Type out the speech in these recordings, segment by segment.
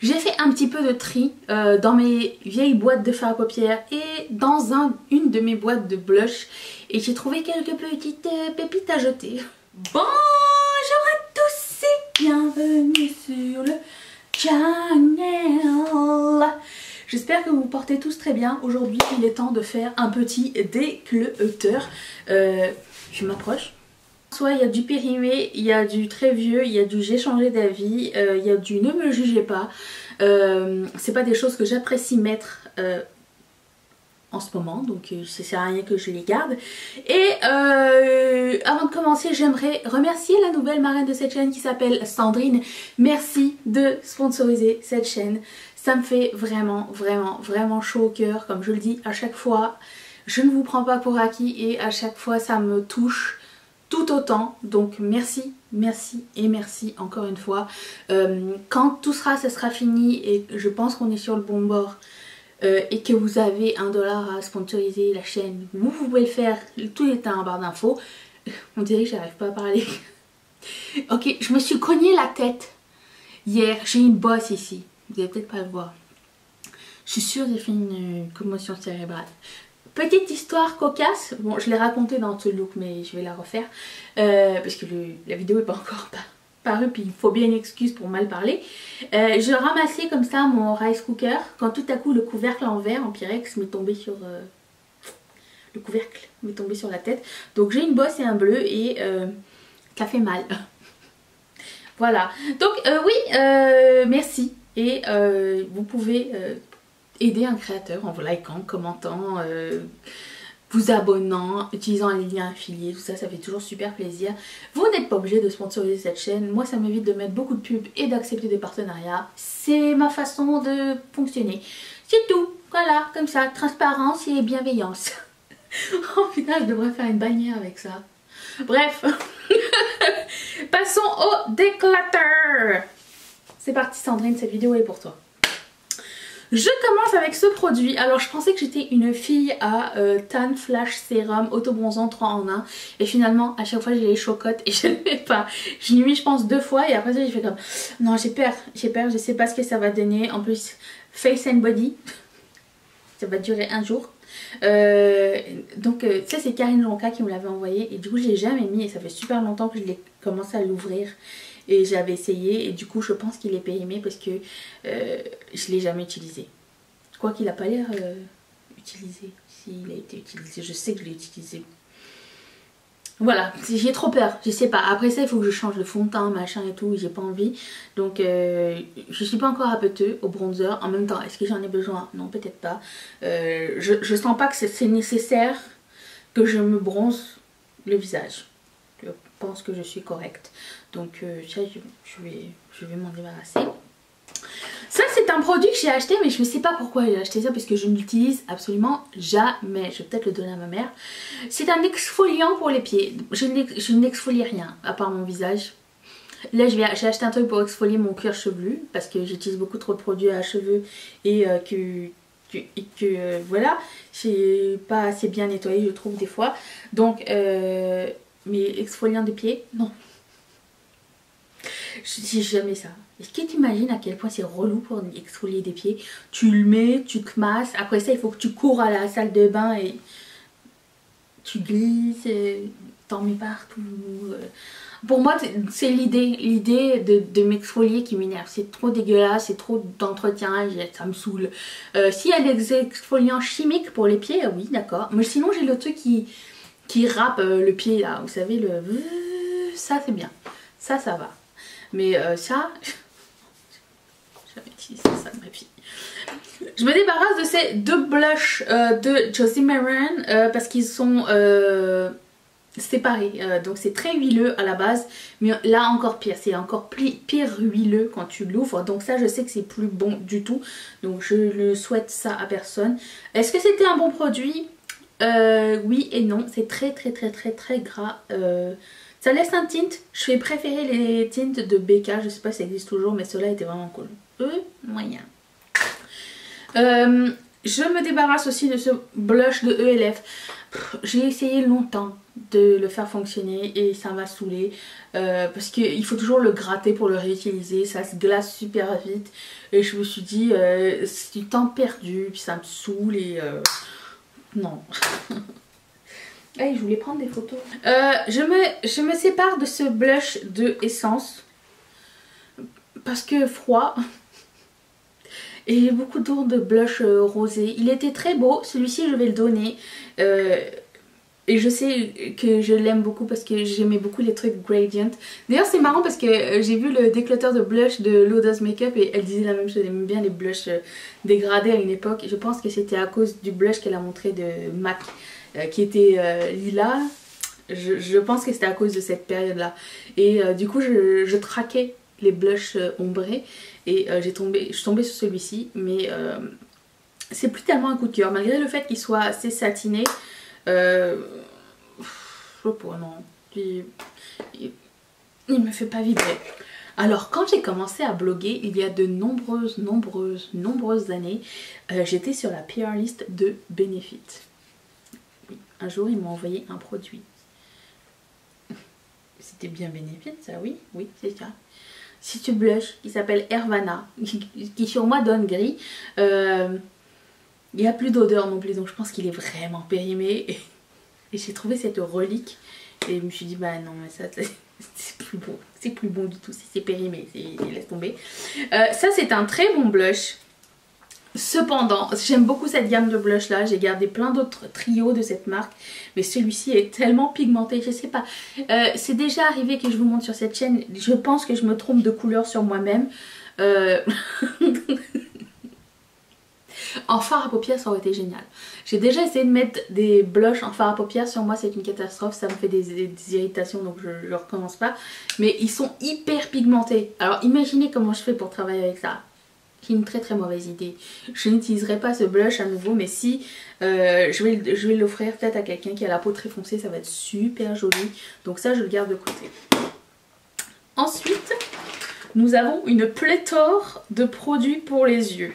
J'ai fait un petit peu de tri dans mes vieilles boîtes de fard à paupières et dans une de mes boîtes de blush. Et j'ai trouvé quelques petites pépites à jeter. Bonjour à tous et bienvenue sur le channel. J'espère que vous vous portez tous très bien. Aujourd'hui, il est temps de faire un petit décleuteur. Je m'approche. Soit il y a du périmé, il y a du très vieux, il y a du j'ai changé d'avis, il y a du ne me jugez pas. C'est pas des choses que j'apprécie mettre en ce moment, donc ça sert à rien que je les garde. Et avant de commencer, j'aimerais remercier la nouvelle marraine de cette chaîne qui s'appelle Sandrine. Merci de sponsoriser cette chaîne. Ça me fait vraiment, vraiment, vraiment chaud au cœur. Comme je le dis à chaque fois, je ne vous prends pas pour acquis et à chaque fois ça me touche tout autant. Donc merci, merci et merci encore une fois. Quand tout ça sera fini et je pense qu'on est sur le bon bord et que vous avez $1 à sponsoriser la chaîne, vous pouvez le faire, tout est en barre d'infos. On dirait que j'arrive pas à parler. Ok, je me suis cogné la tête hier, j'ai une bosse ici, vous allez peut-être pas le voir. Je suis sûre que j'ai fait une commotion cérébrale. Petite histoire cocasse, bon je l'ai racontée dans ce look mais je vais la refaire parce que la vidéo n'est pas encore parue puis il faut bien une excuse pour mal parler. Je ramassais comme ça mon rice cooker quand tout à coup le couvercle en verre en pyrex m'est tombé sur le couvercle m'est tombé sur la tête. Donc j'ai une bosse et un bleu et ça fait mal. Voilà, donc oui merci et vous pouvez aider un créateur en vous likant, commentant, vous abonnant, utilisant les liens affiliés, tout ça, ça fait toujours super plaisir. Vous n'êtes pas obligé de sponsoriser cette chaîne, moi ça m'évite de mettre beaucoup de pubs et d'accepter des partenariats. C'est ma façon de fonctionner. C'est tout, voilà, comme ça, transparence et bienveillance. Oh putain, je devrais faire une bannière avec ça. Bref, passons au déclateur. C'est parti Sandrine, cette vidéo est pour toi. Je commence avec ce produit. Alors je pensais que j'étais une fille à Tan Flash Sérum Auto-bronzant 3 en 1 et finalement à chaque fois j'ai les chocottes et je ne mets pas. Je l'ai mis je pense 2 fois et après ça j'ai fait comme non j'ai peur, je sais pas ce que ça va donner. En plus Face and Body, ça va durer un jour. Donc ça c'est Karine Jonca qui me l'avait envoyé et du coup je l'ai jamais mis et ça fait super longtemps que je l'ai commencé à l'ouvrir. Et j'avais essayé et du coup je pense qu'il est périmé parce que je l'ai jamais utilisé. Quoi qu'il n'a pas l'air utilisé. S'il a été utilisé, je sais que je l'ai utilisé. Voilà, j'ai trop peur, je sais pas. Après ça il faut que je change de fond de teint, machin et tout, j'ai pas envie. Donc je suis pas encore apeteux au bronzer. En même temps, est-ce que j'en ai besoin? Non, peut-être pas. Je sens pas que c'est nécessaire que je me bronze le visage. Je pense que je suis correcte. Donc ça, je vais m'en débarrasser. Ça c'est un produit que j'ai acheté mais je ne sais pas pourquoi j'ai acheté ça parce que je ne l'utilise absolument jamais. Je vais peut-être le donner à ma mère. C'est un exfoliant pour les pieds. Je n'exfolie rien à part mon visage. Là j'ai acheté un truc pour exfolier mon cuir chevelu parce que j'utilise beaucoup trop de produits à cheveux et que voilà, c'est pas assez bien nettoyé je trouve des fois. Donc mais exfoliant des pieds, non. Je dis jamais ça. Est-ce que tu imagines à quel point c'est relou pour exfolier des pieds? Tu le mets, tu te masses, après ça il faut que tu cours à la salle de bain et tu glisses, t'en mets partout. Pour moi c'est l'idée de m'exfolier qui m'énerve. C'est trop dégueulasse, c'est trop d'entretien, ça me saoule. S'il y a des exfoliants chimiques pour les pieds, oui d'accord. Mais sinon j'ai le truc qui râpe le pied là, vous savez, ça c'est bien. Ça va. Mais ça, jamais utilisé ça de ma vie. Je me débarrasse de ces 2 blushs de Josie Maran parce qu'ils sont séparés. Donc c'est très huileux à la base, mais là encore pire. C'est encore pire huileux quand tu l'ouvres. Donc ça je sais que c'est plus bon du tout. Donc je ne souhaite ça à personne. Est-ce que c'était un bon produit? Oui et non. C'est très gras. Ça laisse un tint. Je vais préférer les tints de BK. Je sais pas si ça existe toujours, mais ceux-là étaient vraiment cool. Moyen. Je me débarrasse aussi de ce blush de ELF. J'ai essayé longtemps de le faire fonctionner et ça m'a saoulée parce qu'il faut toujours le gratter pour le réutiliser, ça se glace super vite et je me suis dit c'est du temps perdu, puis ça me saoule et non. Hey, je voulais prendre des photos. Je me sépare de ce blush de Essence parce que froid. Et j'ai beaucoup d'eau de blush rosé. Il était très beau. Celui-ci, je vais le donner. Et je sais que je l'aime beaucoup parce que j'aimais beaucoup les trucs gradient. D'ailleurs, c'est marrant parce que j'ai vu le décloteur de blush de Lauda's Makeup et elle disait la même chose. Elle aimait bien les blushs dégradés à une époque. Je pense que c'était à cause du blush qu'elle a montré de MAC qui était lilas. Je pense que c'était à cause de cette période-là. Et du coup, je traquais les blushs ombrés et je suis tombée sur celui-ci, mais c'est plus tellement un coup de cœur malgré le fait qu'il soit assez satiné. Je sais pas, non, il me fait pas vibrer. Alors quand j'ai commencé à bloguer il y a de nombreuses années, j'étais sur la PR list de Benefit. Oui, un jour ils m'ont envoyé un produit. C'était bien Benefit ça, oui, c'est ça. C'est un blush qui s'appelle Hervana, qui sur moi donne gris. Il n'y a plus d'odeur non plus, donc je pense qu'il est vraiment périmé. Et j'ai trouvé cette relique et je me suis dit bah non mais ça c'est plus bon, c'est plus bon du tout si c'est périmé, laisse tomber. Ça c'est un très bon blush. Cependant, j'aime beaucoup cette gamme de blush là, j'ai gardé plein d'autres trios de cette marque, mais celui-ci est tellement pigmenté, je sais pas. C'est déjà arrivé que je vous montre sur cette chaîne, je pense que je me trompe de couleur sur moi-même. En fard à paupières ça aurait été génial. J'ai déjà essayé de mettre des blushs en fard à paupières, sur moi c'est une catastrophe, ça me fait des irritations donc je recommence pas. Mais ils sont hyper pigmentés, alors imaginez comment je fais pour travailler avec ça. C'est une très mauvaise idée. Je n'utiliserai pas ce blush à nouveau, mais si je vais l'offrir peut-être à quelqu'un qui a la peau très foncée, ça va être super joli. Donc ça je le garde de côté. Ensuite, nous avons une pléthore de produits pour les yeux.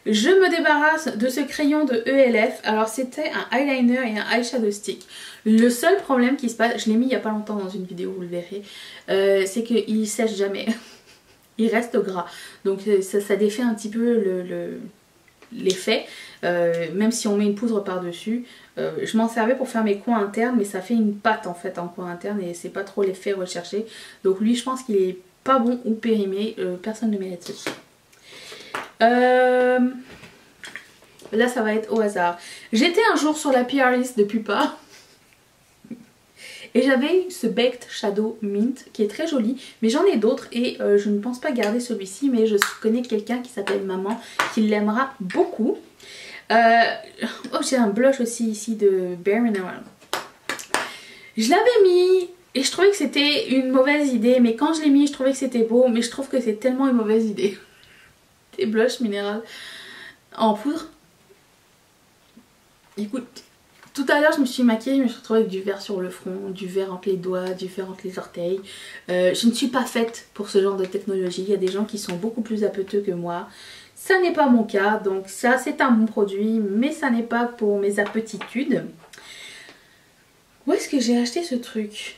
Je me débarrasse de ce crayon de ELF. Alors c'était un eyeliner et un eyeshadow stick. Le seul problème qui se passe, je l'ai mis il n'y a pas longtemps dans une vidéo, vous le verrez, c'est qu'il sèche jamais. Il reste gras. Donc ça défait un petit peu l'effet. Même si on met une poudre par dessus. Je m'en servais pour faire mes coins internes, mais ça fait une pâte en fait en coin interne et c'est pas trop l'effet recherché. Donc lui je pense qu'il est pas bon ou périmé. Personne ne mérite ceci. Là ça va être au hasard. J'étais un jour sur la PR list de Pupa et j'avais ce Baked Shadow Mint qui est très joli, mais j'en ai d'autres et je ne pense pas garder celui-ci, mais je connais quelqu'un qui s'appelle Maman qui l'aimera beaucoup. Oh, j'ai un blush aussi ici de Bare Mineral. Je l'avais mis et je trouvais que c'était une mauvaise idée, mais quand je l'ai mis je trouvais que c'était beau, mais je trouve que c'est tellement une mauvaise idée. Des blushs minéral en poudre. Écoute, tout à l'heure je me suis maquillée, je me suis retrouvée avec du vert sur le front, du vert entre les doigts, du vert entre les orteils. Je ne suis pas faite pour ce genre de technologie. Il y a des gens qui sont beaucoup plus appeuteux que moi. Ça n'est pas mon cas, donc ça c'est un bon produit, mais ça n'est pas pour mes appétitudes. Où est-ce que j'ai acheté ce truc?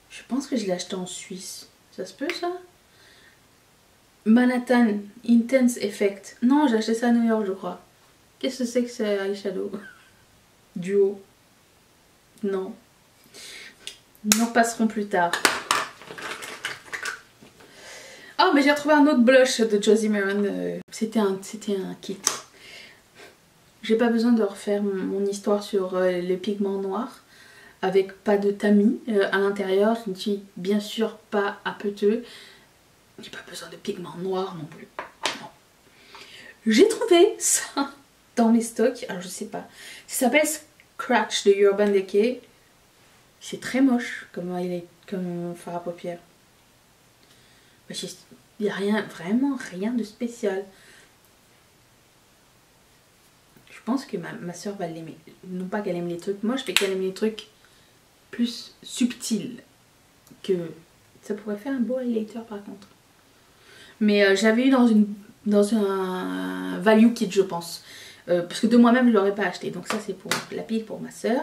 Je pense que je l'ai acheté en Suisse. Ça se peut ça? Manhattan Intense Effect. Non, j'ai acheté ça à New York je crois. Qu'est-ce que c'est que ce eyeshadow? Duo. Non. Nous en passerons plus tard. Oh mais j'ai retrouvé un autre blush de Josie Maran. C'était un kit. J'ai pas besoin de refaire mon histoire sur les pigments noirs. Avec pas de tamis à l'intérieur. Je ne suis bien sûr pas appeuteux. J'ai pas besoin de pigments noirs non plus. J'ai trouvé ça dans mes stocks. Alors je sais pas. Ça s'appelle Scratch de Urban Decay. C'est très moche comme fard à paupières. Il n'y a rien, vraiment rien de spécial. Je pense que ma soeur va l'aimer. Non pas qu'elle aime les trucs moches, mais qu'elle aime les trucs plus subtils. Que ça pourrait faire un beau highlighter par contre. Mais j'avais eu dans un value kit je pense. parce que de moi-même je ne l'aurais pas acheté. Donc ça c'est pour la pile pour ma soeur.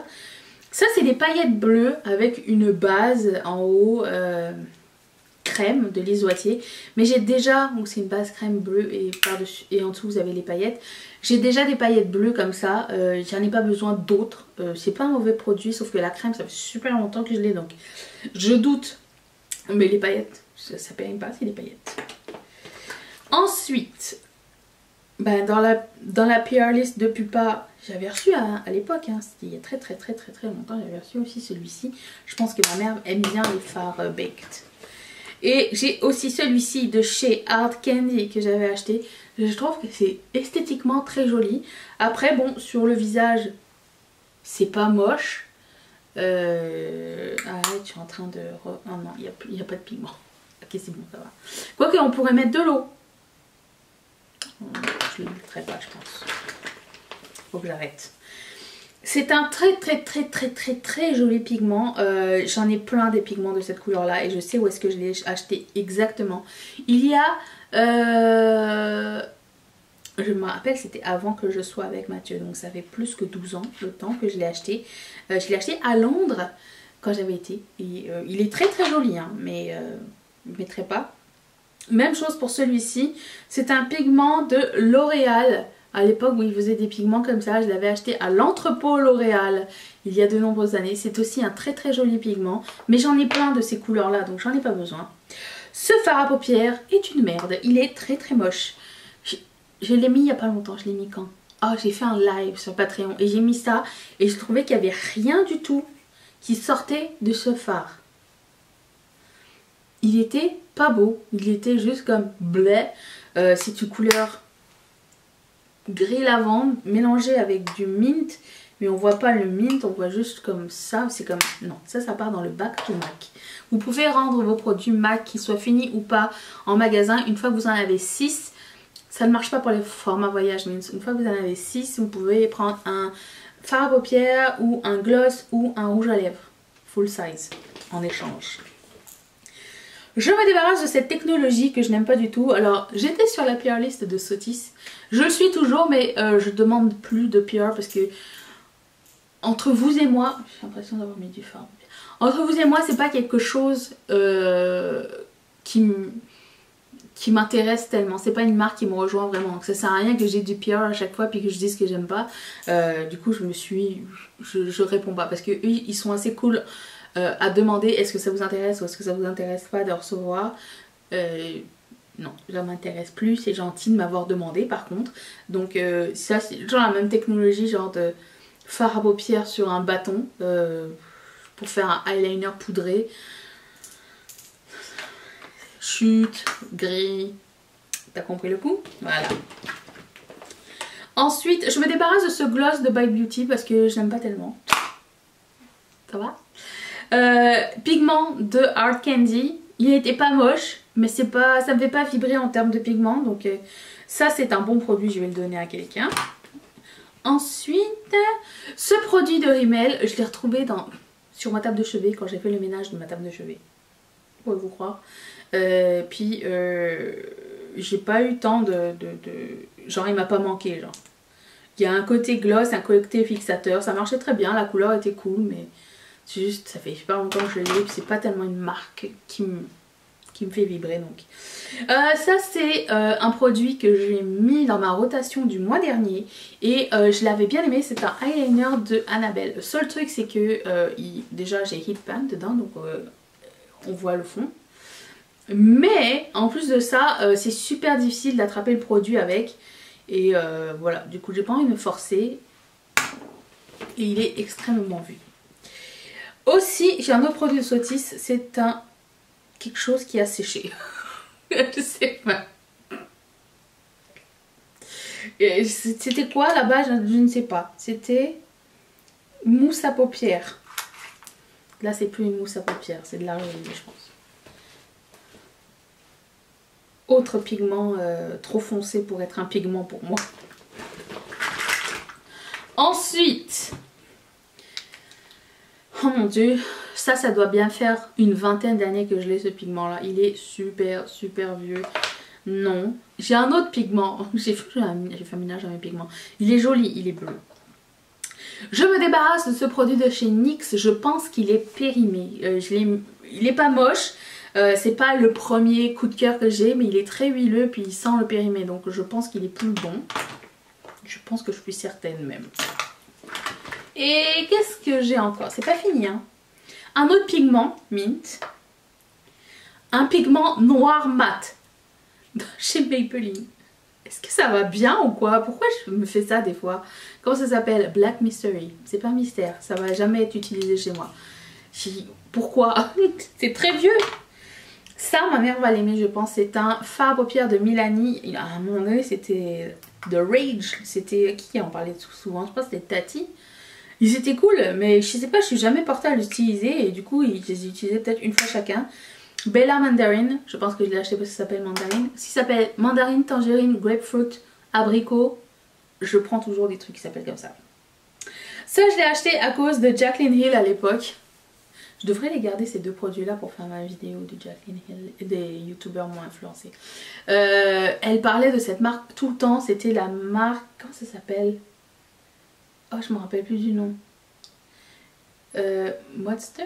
Ça c'est des paillettes bleues avec une base en haut crème de l'isoatier. Mais j'ai déjà, donc c'est une base crème bleue et par-dessus et en dessous vous avez les paillettes. J'ai déjà des paillettes bleues comme ça, j'en ai pas besoin d'autres. C'est pas un mauvais produit, sauf que la crème ça fait super longtemps que je l'ai, donc je doute. Mais les paillettes, ça paye pas, c'est des paillettes. Ensuite, ben dans la PR list de Pupa, j'avais reçu à l'époque, hein, c'était il y a très longtemps, j'avais reçu aussi celui-ci. Je pense que ma mère aime bien les fards baked. Et j'ai aussi celui-ci de chez Hard Candy que j'avais acheté. Je trouve que c'est esthétiquement très joli. Après bon, sur le visage, c'est pas moche. Arrête, je suis en train de... Oh non, il n'y a pas de pigment. Ok, c'est bon, ça va. Quoique, on pourrait mettre de l'eau. Je ne le mettrai pas, je pense. Faut que j'arrête. C'est un très joli pigment. J'en ai plein des pigments de cette couleur là et je sais où est-ce que je l'ai acheté exactement. Il y a... je me rappelle, c'était avant que je sois avec Mathieu, donc ça fait plus que 12 ans le temps que je l'ai acheté. Je l'ai acheté à Londres quand j'avais été. Et, il est très joli, hein, mais je ne mettrai pas. Même chose pour celui-ci. C'est un pigment de L'Oréal. À l'époque où ils faisaient des pigments comme ça, je l'avais acheté à l'entrepôt L'Oréal il y a de nombreuses années. C'est aussi un très joli pigment. Mais j'en ai plein de ces couleurs-là, donc j'en ai pas besoin. Ce fard à paupières est une merde. Il est très moche. Je l'ai mis il y a pas longtemps. Je l'ai mis quand? Oh, j'ai fait un live sur Patreon et j'ai mis ça. Et je trouvais qu'il n'y avait rien du tout qui sortait de ce fard. Il était pas beau. Il était juste comme bleu. C'est une couleur gris lavande mélangé avec du mint, mais on voit pas le mint, on voit juste comme ça. C'est comme non, ça part dans le back to MAC. Vous pouvez rendre vos produits MAC, qu'ils soient finis ou pas, en magasin une fois que vous en avez 6. Ça ne marche pas pour les formats voyage, mais une fois que vous en avez 6, vous pouvez prendre un fard à paupières ou un gloss ou un rouge à lèvres full size en échange. Je me débarrasse de cette technologie que je n'aime pas du tout. Alors, j'étais sur la PR list de Sotis. Je le suis toujours, mais je demande plus de PR parce que entre vous et moi, j'ai l'impression d'avoir mis du fard. Entre vous et moi, c'est pas quelque chose qui m'intéresse tellement. C'est pas une marque qui me rejoint vraiment. Ça sert à rien que j'ai du PR à chaque fois puis que je dise que j'aime pas. Du coup, je réponds pas parce que eux, ils sont assez cool. À demander est-ce que ça vous intéresse ou est-ce que ça vous intéresse pas de recevoir. Non, ça m'intéresse plus, c'est gentil de m'avoir demandé par contre. Donc ça c'est genre la même technologie, genre de fard à paupières sur un bâton pour faire un eyeliner poudré. Chute, gris, t'as compris le coup? Voilà. Ensuite, je me débarrasse de ce gloss de Bite Beauty parce que je n'aime pas tellement. Ça va? Pigment de Hard Candy, il n'était pas moche, mais ça me fait pas vibrer en termes de pigment, donc ça c'est un bon produit, je vais le donner à quelqu'un. Ensuite, ce produit de Rimmel, je l'ai retrouvé sur ma table de chevet quand j'ai fait le ménage de ma table de chevet, pouvez-vous croire. Puis j'ai pas eu tant genre il m'a pas manqué, genre. Il y a un côté gloss, un côté fixateur, ça marchait très bien, la couleur était cool, mais c'est juste, ça fait super longtemps que je l'ai, c'est pas tellement une marque qui me fait vibrer donc. Ça c'est un produit que j'ai mis dans ma rotation du mois dernier et je l'avais bien aimé, c'est un eyeliner de Annabelle. Le seul truc c'est que déjà j'ai Hit Pan dedans donc on voit le fond. Mais en plus de ça, c'est super difficile d'attraper le produit avec et voilà, du coup j'ai pas envie de me forcer et il est extrêmement vu. Aussi, j'ai un autre produit de Sotis, c'est quelque chose qui a séché. Je sais pas. C'était quoi là-bas? Je ne sais pas. C'était mousse à paupières. Là, c'est plus une mousse à paupières, c'est de l'argile, je pense. Autre pigment trop foncé pour être un pigment pour moi. Ensuite... Oh mon dieu, ça doit bien faire une vingtaine d'années que je l'ai ce pigment là. Il est super vieux. Non. J'ai un autre pigment. J'ai fait un ménage à mes pigments. Il est joli, il est bleu. Je me débarrasse de ce produit de chez NYX. Je pense qu'il est périmé. Il est pas moche. C'est pas le premier coup de cœur que j'ai, mais il est très huileux puis il sent le périmé. Donc je pense qu'il est plus bon. Je pense que je suis certaine même. Et qu'est-ce que j'ai encore? C'est pas fini, hein. Un autre pigment, mint. Un pigment noir mat chez Maybelline. Est-ce que ça va bien ou quoi? Pourquoi je me fais ça des fois? Comment ça s'appelle? Black Mystery. C'est pas mystère, ça va jamais être utilisé chez moi. Pourquoi? C'est très vieux. Ça, ma mère va l'aimer, je pense. C'est un fard à paupières de Milani. À un moment donné, c'était The Rage. C'était qui en parlait souvent? Je pense que c'était Tati. Ils étaient cool, mais je sais pas, je suis jamais portée à l'utiliser. Et du coup, je les utilisais peut-être une fois chacun. Bella Mandarin, je pense que je l'ai acheté parce que ça s'appelle Mandarine. Si ça s'appelle Mandarine, Tangerine, Grapefruit, Abricot, je prends toujours des trucs qui s'appellent comme ça. Ça, je l'ai acheté à cause de Jaclyn Hill à l'époque. Je devrais les garder ces deux produits là pour faire ma vidéo de Jaclyn Hill et des youtubeurs moins influencés. Elle parlait de cette marque tout le temps. C'était la marque, comment ça s'appelle? Oh, je me rappelle plus du nom. Monster?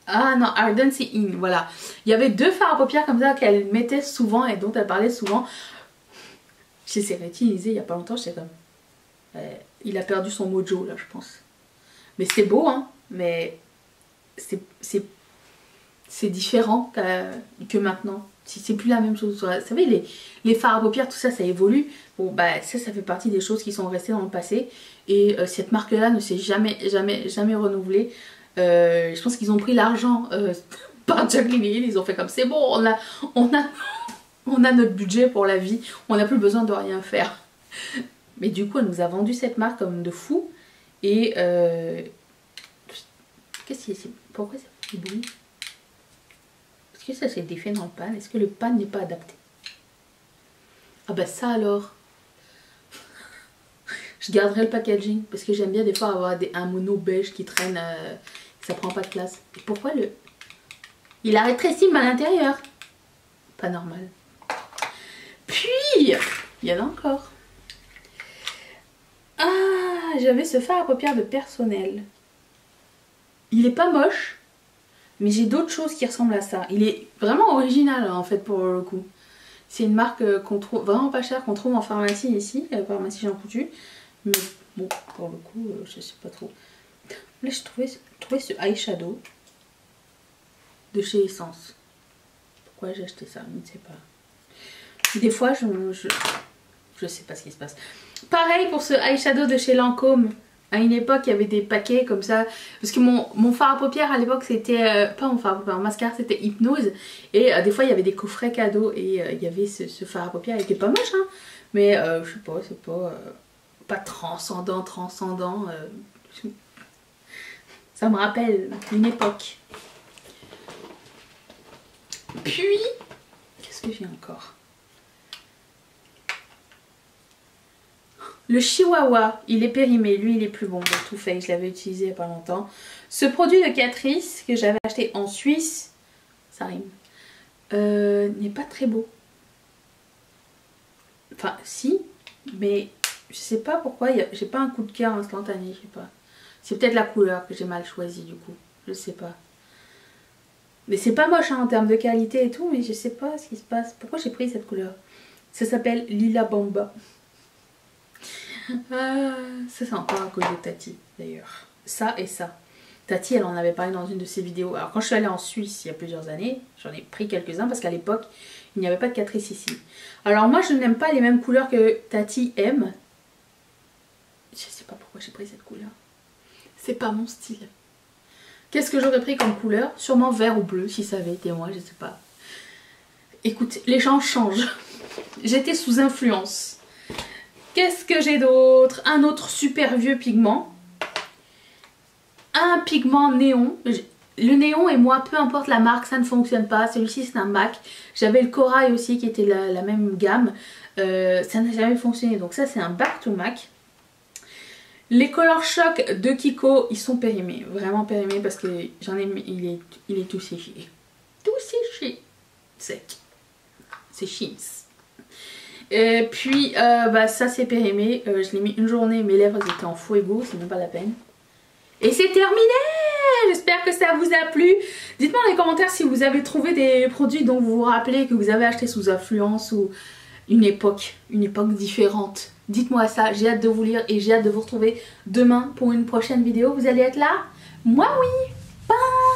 Ah non, Ardency In, voilà. Il y avait deux fards à paupières comme ça qu'elle mettait souvent et dont elle parlait souvent. J'ai essayé d'utiliser il y a pas longtemps, j'étais comme... il a perdu son mojo là, je pense. Mais c'est beau, hein, mais c'est différent que maintenant. C'est plus la même chose. Vous savez, les fards à paupières, tout ça, ça évolue. Bon, bah ça fait partie des choses qui sont restées dans le passé. Et cette marque-là ne s'est jamais renouvelée. Je pense qu'ils ont pris l'argent par Jaclyn Hill. Ils ont fait comme c'est bon, on a notre budget pour la vie. On n'a plus besoin de rien faire. Mais du coup, elle nous a vendu cette marque comme de fou. Et qu'est-ce que c'est? Pourquoi ça fait du bruit? Est-ce que ça s'est défait dans le pan? Est-ce que le pan n'est pas adapté? Ah bah ça alors. Je garderai le packaging parce que j'aime bien des fois avoir un mono beige qui traîne, ça prend pas de place. Et pourquoi il a rétréci à l'intérieur? Pas normal. Puis, il y en a encore. Ah, j'avais ce fard à paupières de Personnel. Il est pas moche, mais j'ai d'autres choses qui ressemblent à ça. Il est vraiment original en fait pour le coup. C'est une marque qu'on trouve vraiment pas chère, qu'on trouve en pharmacie ici, pharmacie Jean Coutu. Mais bon, pour le coup, je sais pas trop. Là, j'ai trouvé ce eyeshadow de chez Essence. Pourquoi j'ai acheté ça? Je ne sais pas. Des fois, je sais pas ce qui se passe. Pareil pour ce eyeshadow de chez Lancôme. À une époque, il y avait des paquets comme ça. Parce que mon fard à paupières à l'époque, c'était... pas mon fard à paupières, mon mascara, c'était Hypnose. Et des fois, il y avait des coffrets cadeaux. Et il y avait ce fard à paupières. Il était pas moche, hein. Mais je sais pas, c'est pas transcendant. Ça me rappelle une époque. Puis, qu'est-ce que j'ai encore? Le Chihuahua, il est périmé, lui il est plus bon, le Too Faced, je l'avais utilisé il n'y a pas longtemps. Ce produit de Catrice que j'avais acheté en Suisse, ça rime, n'est pas très beau. Enfin si, mais je sais pas pourquoi, j'ai pas un coup de cœur instantané, je sais pas. C'est peut-être la couleur que j'ai mal choisie du coup, je sais pas. Mais c'est pas moche hein, en termes de qualité et tout, mais je sais pas ce qui se passe. Pourquoi j'ai pris cette couleur? Ça s'appelle Lila Bamba. Ça c'est encore à cause de Tati d'ailleurs. Ça et ça. Tati elle en avait parlé dans une de ses vidéos. Alors quand je suis allée en Suisse il y a plusieurs années, j'en ai pris quelques-uns parce qu'à l'époque il n'y avait pas de Catrice ici. Alors moi je n'aime pas les mêmes couleurs que Tati aime. Je sais pas pourquoi j'ai pris cette couleur. C'est pas mon style. Qu'est-ce que j'aurais pris comme couleur? Sûrement vert ou bleu si ça avait été moi, je sais pas. Écoute, les gens changent. J'étais sous influence. Qu'est-ce que j'ai d'autre? Un autre super vieux pigment. Un pigment néon. Le néon et moi, peu importe la marque, ça ne fonctionne pas. Celui-ci c'est un MAC. J'avais le corail aussi qui était la même gamme. Ça n'a jamais fonctionné. Donc ça c'est un Back to MAC. Les Color Shock de Kiko, ils sont périmés. Vraiment périmés parce que j'en ai mis, il est tout séché. Tout séché. sec. C'est Sheins. Et puis bah, ça c'est périmé. Je l'ai mis une journée, mes lèvres étaient en fuego, c'est même pas la peine. Et c'est terminé! J'espère que ça vous a plu. Dites-moi dans les commentaires si vous avez trouvé des produits dont vous vous rappelez que vous avez acheté sous influence ou une époque différente. Dites-moi ça, j'ai hâte de vous lire et j'ai hâte de vous retrouver demain pour une prochaine vidéo. Vous allez être là? Moi oui! Bye!